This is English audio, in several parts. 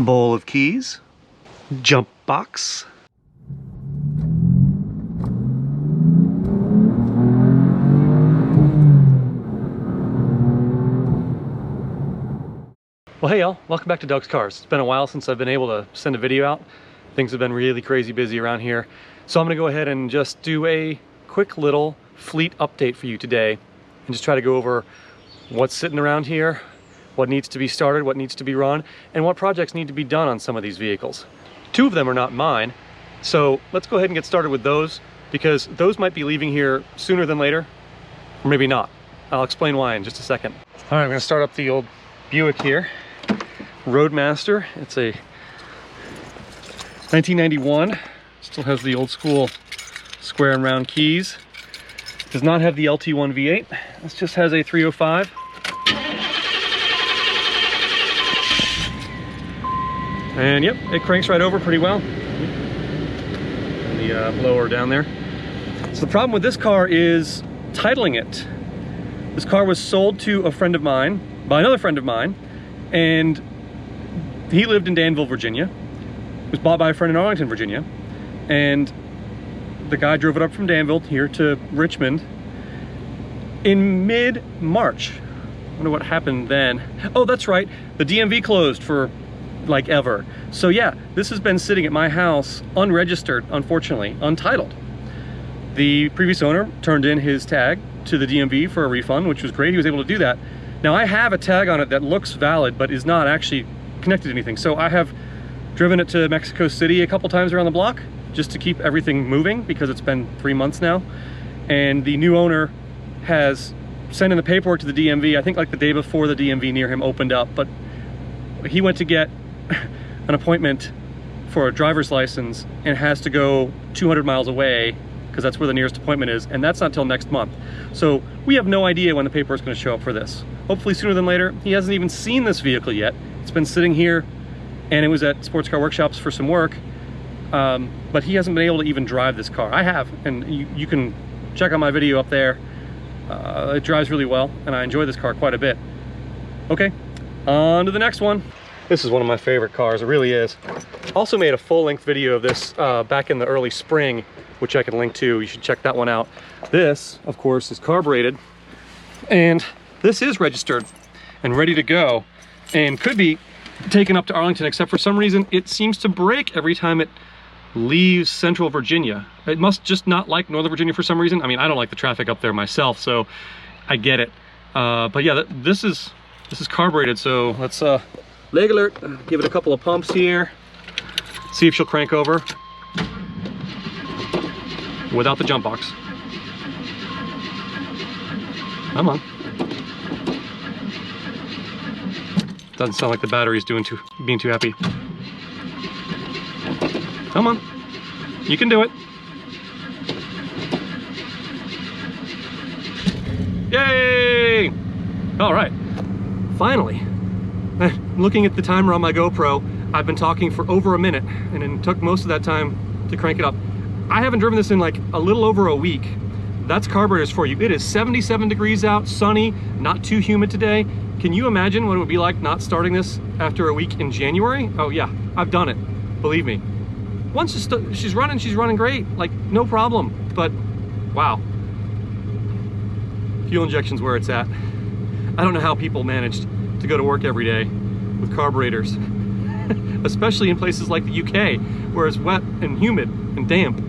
bowl of keys, jump box, well, hey y'all, welcome back to Doug's Cars. It's been a while since I've been able to send a video out. Things have been really crazy busy around here. So I'm gonna go ahead and just do a quick little fleet update for you today and just try to go over what's sitting around here, what needs to be started, what needs to be run, and what projects need to be done on some of these vehicles. Two of them are not mine, so let's go ahead and get started with those because those might be leaving here sooner than later, or maybe not. I'll explain why in just a second. All right, I'm gonna start up the old Buick here. Roadmaster. It's a 1991. Still has the old school square and round keys. Does not have the LT1 V8. This just has a 305. And yep, it cranks right over pretty well. The blower down there. So the problem with this car is titling it. This car was sold to a friend of mine, by another friend of mine, and he lived in Danville, Virginia. It was bought by a friend in Arlington, Virginia. And the guy drove it up from Danville here to Richmond in mid-March. I wonder what happened then. Oh, that's right. The DMV closed for like ever. So yeah, this has been sitting at my house unregistered, unfortunately, untitled. The previous owner turned in his tag to the DMV for a refund, which was great. He was able to do that. Now I have a tag on it that looks valid, but is not actually connected to anything. So I have driven it to Mexico City a couple times around the block just to keep everything moving because it's been 3 months now. And the new owner has sent in the paperwork to the DMV, I think like the day before the DMV near him opened up, but he went to get an appointment for a driver's license and has to go 200 miles away because that's where the nearest appointment is, and that's not till next month. So we have no idea when the paperwork's going to show up for this. Hopefully sooner than later. He hasn't even seen this vehicle yet. It's been sitting here, and it was at Sports Car Workshops for some work, but he hasn't been able to even drive this car. I have, and you can check out my video up there. It drives really well, and I enjoy this car quite a bit. Okay, on to the next one. This is one of my favorite cars, it really is. Also made a full-length video of this back in the early spring, which I can link to. You should check that one out. This, of course, is carbureted, and this is registered and ready to go, and could be taken up to Arlington, except for some reason it seems to brake every time it leaves central Virginia. It must just not like Northern Virginia for some reason. I mean, I don't like the traffic up there myself, so I get it. But yeah, this is carbureted, so let's leg alert, give it a couple of pumps here, see if she'll crank over without the jump box. Come on. Doesn't sound like the battery's being too happy. Come on, you can do it. Yay! All right, finally. Looking at the timer on my GoPro, I've been talking for over a minute, and it took most of that time to crank it up. I haven't driven this in like a little over a week. That's carburetors for you. It is 77 degrees out, sunny, not too humid today. Can you imagine what it would be like not starting this after a week in January? Oh yeah, I've done it, believe me. Once she's running great, like no problem, but wow. Fuel injection's where it's at. I don't know how people managed to go to work every day with carburetors, especially in places like the UK, where it's wet and humid and damp.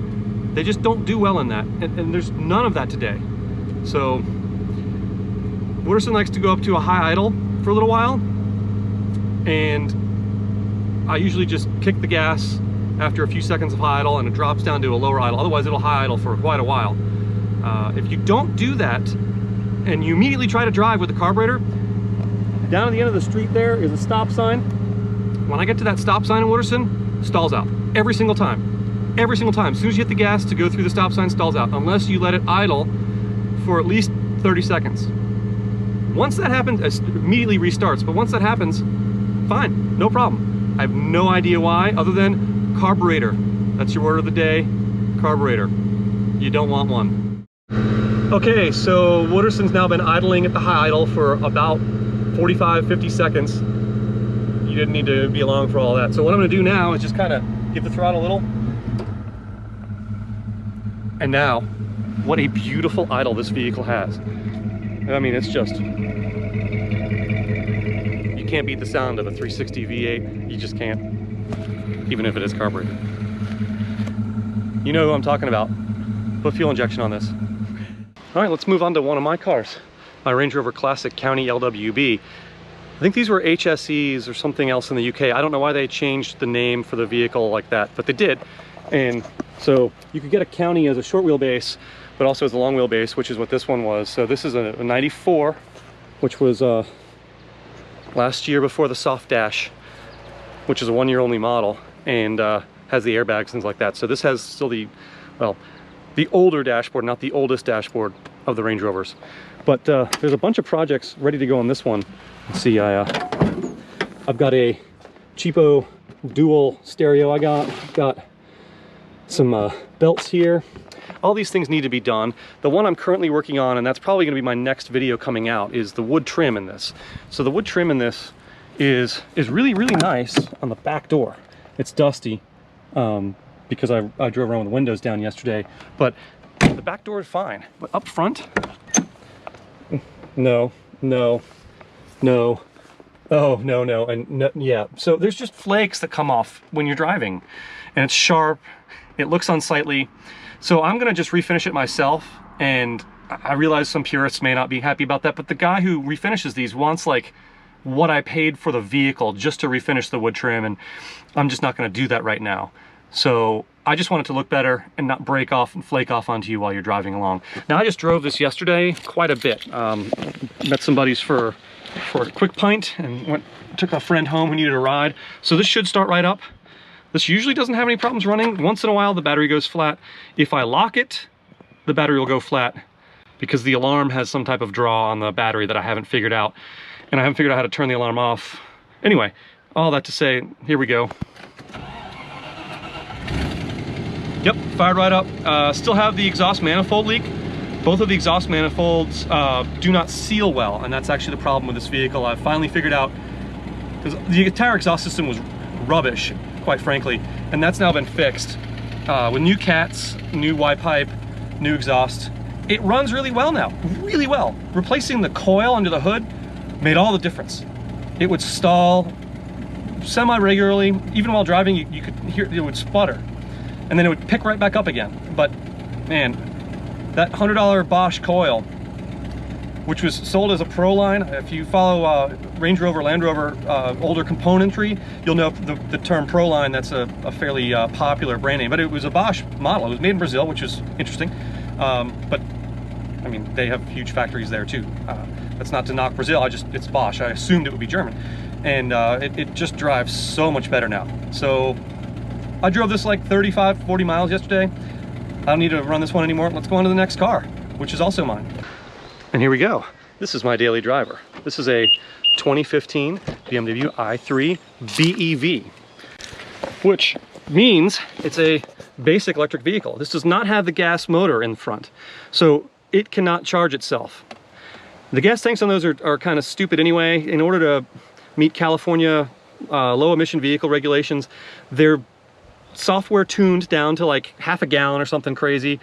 They just don't do well in that, and there's none of that today. So Wooderson likes to go up to a high idle for a little while, and I usually just kick the gas after a few seconds of high idle, and it drops down to a lower idle. Otherwise it'll high idle for quite a while. If you don't do that and you immediately try to drive with the carburetor, down at the end of the street there is a stop sign. When I get to that stop sign in Wooderson, stalls out every single time. Every single time. As soon as you hit the gas to go through the stop sign, stalls out, unless you let it idle for at least 30 seconds. Once that happens, it immediately restarts, but once that happens, fine, no problem. I have no idea why, other than carburetor. That's your word of the day, carburetor. You don't want one. Okay, so Wooderson's now been idling at the high idle for about 45, 50 seconds. You didn't need to be along for all that. So what I'm gonna do now is just kind of give the throttle a little. And now, what a beautiful idle this vehicle has. I mean, it's just, you can't beat the sound of a 360 V8. You just can't, even if it is carbureted. You know who I'm talking about. Put fuel injection on this. All right, let's move on to one of my cars. My Range Rover Classic County LWB. I think these were HSEs or something else in the UK. I don't know why they changed the name for the vehicle like that, but they did. And so you could get a County as a short wheelbase, but also as a long wheelbase, which is what this one was. So this is a 94, which was last year before the soft dash, which is a 1-year only model, and has the airbags, things like that. So this has still the, well, the older dashboard, not the oldest dashboard of the Range Rovers. But there's a bunch of projects ready to go on this one. Let's see, I've got a cheapo dual stereo. I got some belts here. All these things need to be done. The one I'm currently working on, and that's probably gonna be my next video coming out, is the wood trim in this. So the wood trim in this is really, really nice on the back door. It's dusty because I drove around with the windows down yesterday, but the back door is fine. But up front, no, oh no, and no, yeah. So there's just flakes that come off when you're driving, and it's sharp, it looks unsightly. So I'm gonna just refinish it myself, and I realize some purists may not be happy about that, but the guy who refinishes these wants like what I paid for the vehicle just to refinish the wood trim, and I'm just not gonna do that right now. So I just want it to look better and not break off and flake off onto you while you're driving along. Now, I just drove this yesterday quite a bit. Met some buddies for a quick pint and took a friend home who needed a ride. So this should start right up. This usually doesn't have any problems running. Once in a while, the battery goes flat. If I lock it, the battery will go flat because the alarm has some type of draw on the battery that I haven't figured out. And I haven't figured out how to turn the alarm off. Anyway, all that to say, here we go. Yep, fired right up. Still have the exhaust manifold leak. Both of the exhaust manifolds do not seal well, and that's actually the problem with this vehicle. I finally figured out, because the entire exhaust system was rubbish, quite frankly, and that's now been fixed. With new cats, new Y-pipe, new exhaust, it runs really well now, really well. Replacing the coil under the hood made all the difference. It would stall semi-regularly. Even while driving, you could hear it would sputter. And then it would pick right back up again. But man, that $100 Bosch coil, which was sold as a Pro line, if you follow Range Rover, Land Rover older componentry, you'll know the term Pro line. That's a fairly popular brand name, but it was a Bosch model. It was made in Brazil, which is interesting. But I mean, they have huge factories there too. That's not to knock Brazil, it's Bosch. I assumed it would be German. And it just drives so much better now. So I drove this like 35, 40 miles yesterday. I don't need to run this one anymore. Let's go on to the next car, which is also mine. And here we go. This is my daily driver. This is a 2015 BMW i3 BEV, which means it's a basic electric vehicle. This does not have the gas motor in front, so it cannot charge itself. The gas tanks on those are kind of stupid anyway. In order to meet California low emission vehicle regulations, they're software tuned down to like half a gallon or something crazy.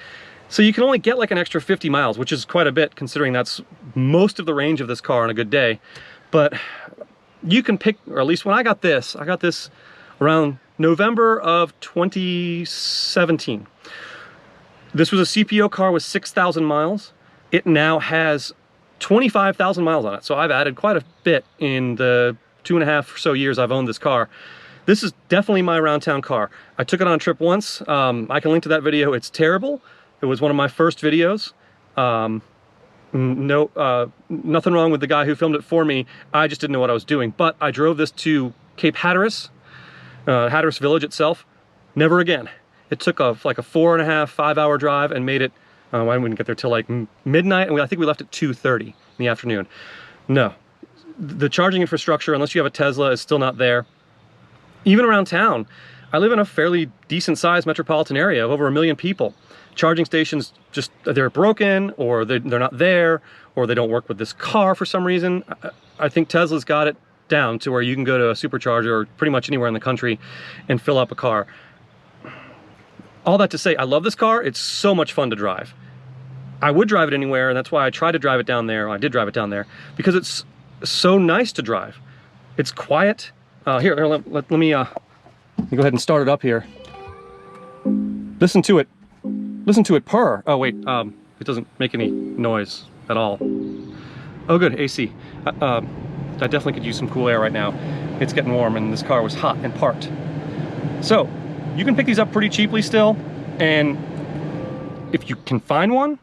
So you can only get like an extra 50 miles, which is quite a bit considering that's most of the range of this car on a good day. But you can pick, or at least when I got this around November of 2017. This was a CPO car with 6,000 miles. It now has 25,000 miles on it. So I've added quite a bit in the 2.5 or so years I've owned this car. This is definitely my around town car. I took it on a trip once. I can link to that video. It's terrible. It was one of my first videos. Nothing wrong with the guy who filmed it for me. I just didn't know what I was doing. But I drove this to Cape Hatteras, Hatteras Village itself. Never again. It took like a 4.5, 5 hour drive and made it, I wouldn't get there till like midnight. And I think we left at 2:30 in the afternoon. No, the charging infrastructure, unless you have a Tesla, is still not there. Even around town, I live in a fairly decent sized metropolitan area of over 1 million people. Charging stations, just they're broken, or they're not there, or they don't work with this car for some reason. I think Tesla's got it down to where you can go to a supercharger or pretty much anywhere in the country and fill up a car. All that to say, I love this car. It's so much fun to drive. I would drive it anywhere, and that's why I tried to drive it down there. I did drive it down there because it's so nice to drive. It's quiet. Here, let me go ahead and start it up here. Listen to it. Listen to it purr. Oh wait, it doesn't make any noise at all. Oh good, AC. I definitely could use some cool air right now. It's getting warm and this car was hot and parked. So, you can pick these up pretty cheaply still, and if you can find one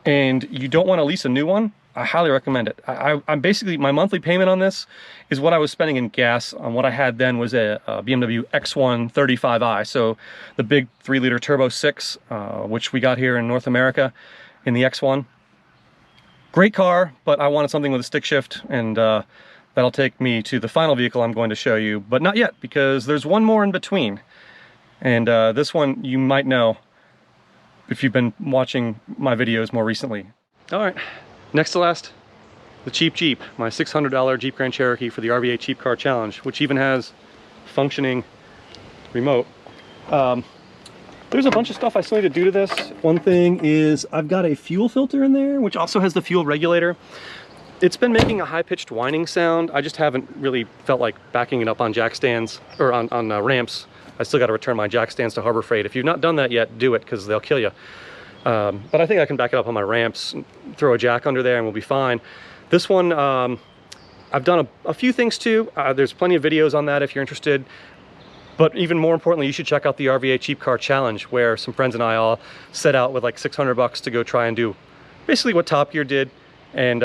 and you don't want to lease a new one, I highly recommend it. I'm basically, my monthly payment on this is what I was spending in gas on what I had then was a BMW X1 35i, so the big 3-liter turbo 6, which we got here in North America in the X1. Great car, but I wanted something with a stick shift, and that'll take me to the final vehicle I'm going to show you, but not yet, because there's one more in between. And this one you might know if you've been watching my videos more recently. All right. Next to last, the cheap Jeep, my $600 Jeep Grand Cherokee for the RVA Cheap Car Challenge, which even has functioning remote. There's a bunch of stuff I still need to do to this. One thing is I've got a fuel filter in there, which also has the fuel regulator. It's been making a high-pitched whining sound. I just haven't really felt like backing it up on jack stands, or on ramps. I still got to return my jack stands to Harbor Freight. If you've not done that yet, do it, because they'll kill you. But I think I can back it up on my ramps, throw a jack under there, and we'll be fine. This one, I've done a few things too. There's plenty of videos on that if you're interested. But even more importantly, you should check out the RVA Cheap Car Challenge, where some friends and I all set out with like 600 bucks to go try and do basically what Top Gear did. And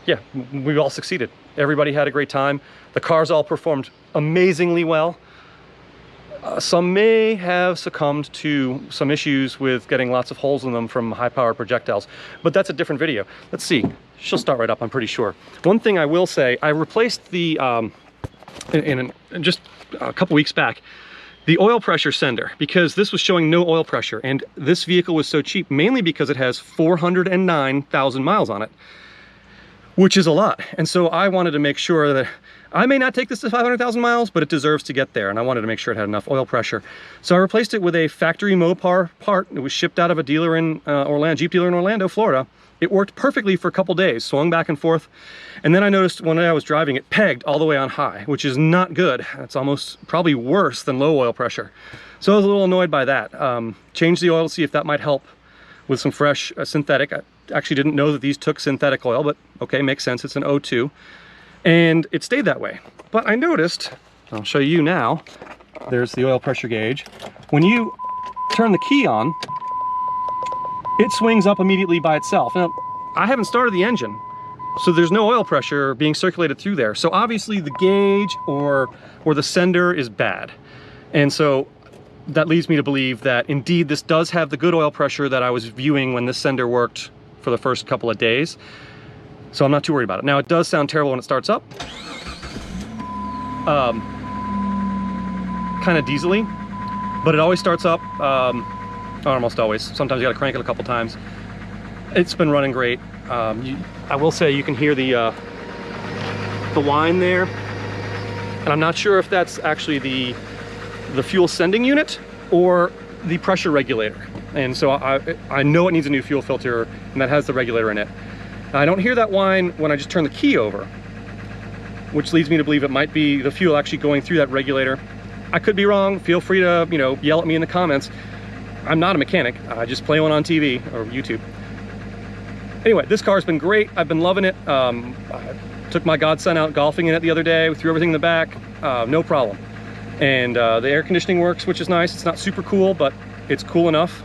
yeah, we all succeeded. Everybody had a great time. The cars all performed amazingly well. Some may have succumbed to some issues with getting lots of holes in them from high-powered projectiles, but that's a different video. Let's see. She'll start right up, I'm pretty sure. One thing I will say, I replaced the, in just a couple weeks back, the oil pressure sender, because this was showing no oil pressure, and this vehicle was so cheap, mainly because it has 409,000 miles on it, which is a lot. And so I wanted to make sure that I may not take this to 500,000 miles, but it deserves to get there, and I wanted to make sure it had enough oil pressure. So I replaced it with a factory Mopar part. It was shipped out of a dealer in Jeep dealer in Orlando, Florida. It worked perfectly for a couple days, swung back and forth, and then I noticed when I was driving it pegged all the way on high, which is not good. It's almost probably worse than low oil pressure. So I was a little annoyed by that. Changed the oil to see if that might help with some fresh synthetic. I actually didn't know that these took synthetic oil, but okay, makes sense. It's an O2. And it stayed that way. But I noticed, I'll show you now, there's the oil pressure gauge. When you turn the key on, it swings up immediately by itself. Now, I haven't started the engine, so there's no oil pressure being circulated through there. So obviously the gauge or the sender is bad. And so that leads me to believe that indeed this does have the good oil pressure that I was viewing when this sender worked for the first couple of days. So I'm not too worried about it. Now it does sound terrible when it starts up. Kind of diesely, but it always starts up, almost always. Sometimes you gotta crank it a couple times. It's been running great. I will say you can hear the whine there. And I'm not sure if that's actually the fuel sending unit or the pressure regulator. And so I know it needs a new fuel filter, and that has the regulator in it. I don't hear that whine when I just turn the key over, which leads me to believe it might be the fuel actually going through that regulator. I could be wrong. Feel free to, yell at me in the comments. I'm not a mechanic. I just play one on TV or YouTube. Anyway, this car's been great. I've been loving it. I took my godson out golfing in it the other day. We threw everything in the back. No problem. And the air conditioning works, which is nice. It's not super cool, but it's cool enough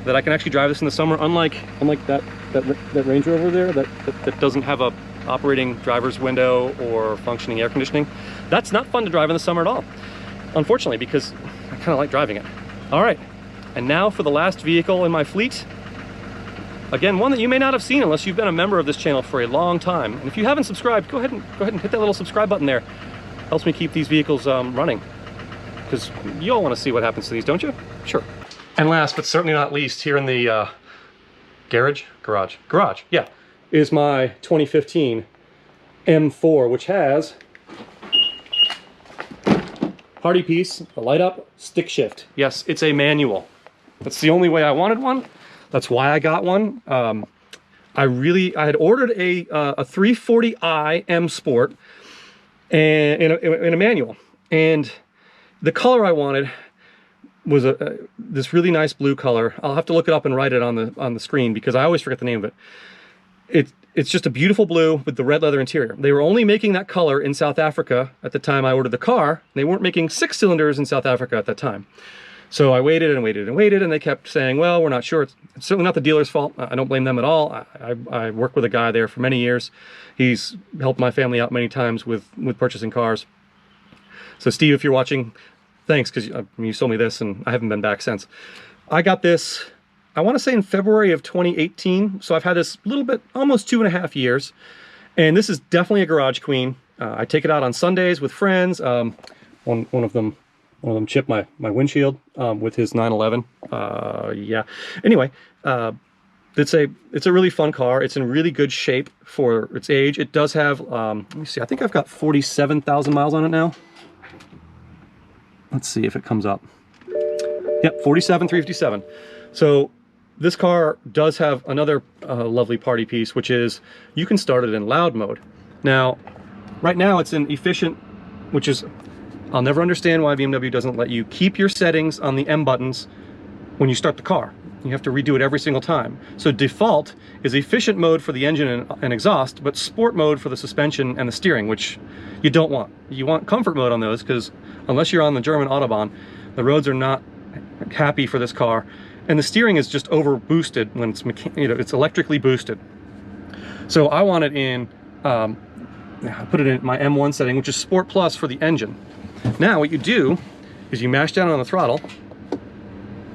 that I can actually drive this in the summer, unlike that Range Rover there that doesn't have a operating driver's window or functioning air conditioning. That's not fun to drive in the summer at all, unfortunately, because I kind of like driving it. All right, and now for the last vehicle in my fleet. Again, one that you may not have seen unless you've been a member of this channel for a long time. And if you haven't subscribed, go ahead and hit that little subscribe button there. Helps me keep these vehicles running, because you all want to see what happens to these, don't you? Sure. And last but certainly not least, here in the garage, yeah, is my 2015 M4, which has party piece, the light up, stick shift. Yes, it's a manual. That's the only way I wanted one. That's why I got one. I had ordered a 340i M Sport and in a manual, and the color I wanted was this really nice blue color. I'll have to look it up and write it on the screen because I always forget the name of it. It's just a beautiful blue with the red leather interior. They were only making that color in South Africa at the time I ordered the car. They weren't making 6 cylinders in South Africa at that time. So I waited and waited and waited, and they kept saying, well, we're not sure. It's certainly not the dealer's fault. I don't blame them at all. I worked with a guy there for many years. He's helped my family out many times with purchasing cars. So Steve, if you're watching, thanks, because you sold me this and I haven't been back since. I got this, I want to say in February of 2018. So I've had this a little bit, almost 2.5 years. And this is definitely a garage queen. I take it out on Sundays with friends. One of them chipped my windshield with his 911. Yeah. Anyway, it's a really fun car. It's in really good shape for its age. It does have, let me see, I think I've got 47,000 miles on it now. Let's see if it comes up. Yep, 47,357. So this car does have another lovely party piece, which is you can start it in loud mode. Now, right now it's in efficient, which is, I'll never understand why BMW doesn't let you keep your settings on the M buttons when you start the car. You have to redo it every single time. So default is efficient mode for the engine and exhaust, but sport mode for the suspension and the steering, which you don't want. You want comfort mode on those because unless you're on the German Autobahn, the roads are not happy for this car. And the steering is just over boosted when it's, it's electrically boosted. So I want it in, I put it in my M1 setting, which is Sport Plus for the engine. Now what you do is you mash down on the throttle,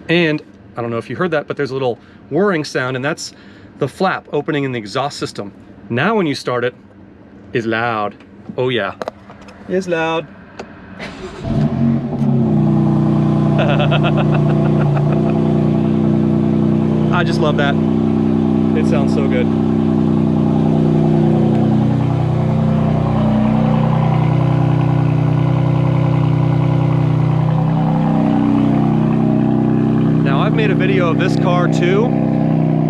and I don't know if you heard that, but there's a little whirring sound, and that's the flap opening in the exhaust system. Now when you start it, it's loud. Oh yeah, it's loud. I just love that. It sounds so good. I've made a video of this car too,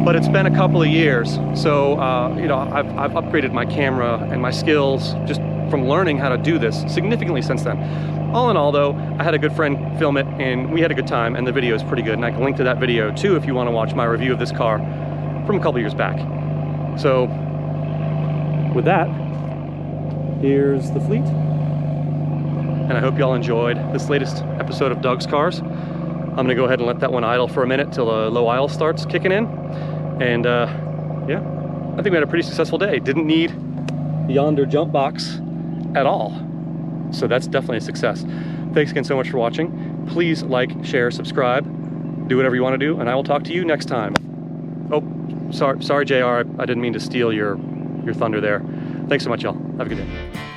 but it's been a couple of years. So, I've upgraded my camera and my skills just from learning how to do this significantly since then. All in all though, I had a good friend film it and we had a good time, and the video is pretty good. And I can link to that video too if you want to watch my review of this car from a couple years back. So with that, here's the fleet. And I hope y'all enjoyed this latest episode of Doug's Cars. I'm gonna go ahead and let that one idle for a minute till the low idle starts kicking in. And yeah, I think we had a pretty successful day. Didn't need yonder jump box at all. So that's definitely a success. Thanks again so much for watching. Please like, share, subscribe, do whatever you wanna do, and I will talk to you next time. Oh, sorry JR, I didn't mean to steal your thunder there. Thanks so much, y'all. Have a good day.